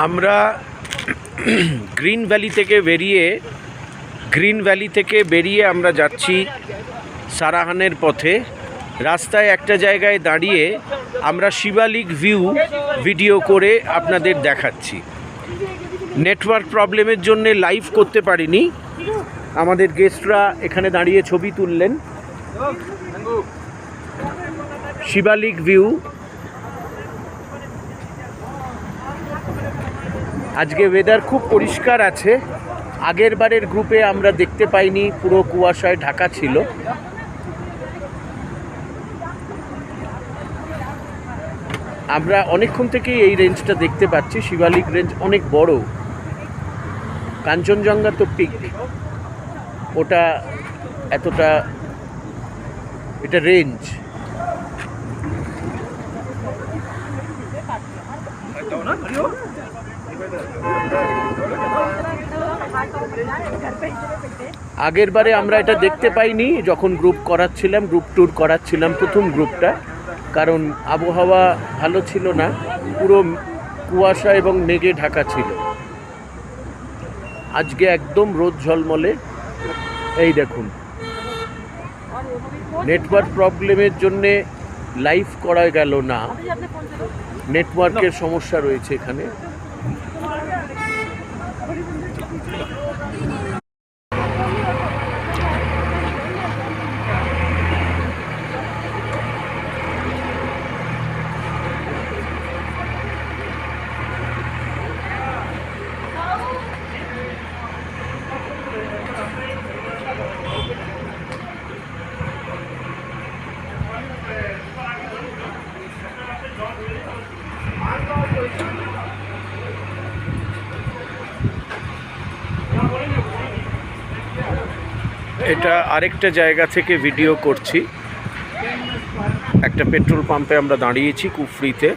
আমরা green valley থেকে বেরিয়ে আমরা যাচ্ছি সারাহানের পথে। রাস্তায় একটা জায়গায় দাঁড়িয়ে আমরা শিবালিক ভিউ ভিডিও করে আপনাদের দেখাচ্ছি। নেটওয়ার্ক প্রবলেমের জন্য লাইভ করতে পারিনি। আমাদের গেস্টরা এখানে দাঁড়িয়ে ছবি তুললেন। শিবালিক ভিউ। আজকে ওয়েদার খুব পরিষ্কার আছে। আগের বারের গ্রুপে আমরা দেখতে পাইনি, পুরো কুয়াশায় ঢাকা ছিল। আমরা অনেকক্ষণ থেকেই এই রেঞ্জটা দেখতে পাচ্ছি। শিবালিক রেঞ্জ অনেক বড়। কাঞ্চনজঙ্ঘা তো পিক, ওটা এতটা, এটা রেঞ্জ। আগের বারে আমরা এটা দেখতে পাইনি যখন গ্রুপ ট্যুর করাচ্ছিলাম প্রথম গ্রুপটা, কারণ আবহাওয়া ভালো ছিল না, পুরো কুয়াশা এবং মেঘে ঢাকা ছিল। আজকে একদম রোদ ঝলমলে। এই দেখুন, নেটওয়ার্ক প্রবলেমের জন্যে লাইভ করা গেল না। নেটওয়ার্কের সমস্যা রয়েছে এখানে। এটা আরেকটা জায়গা থেকে ভিডিও করছি। একটা পেট্রোল পাম্পে আমরা দাঁড়িয়েছি কুফরিতে।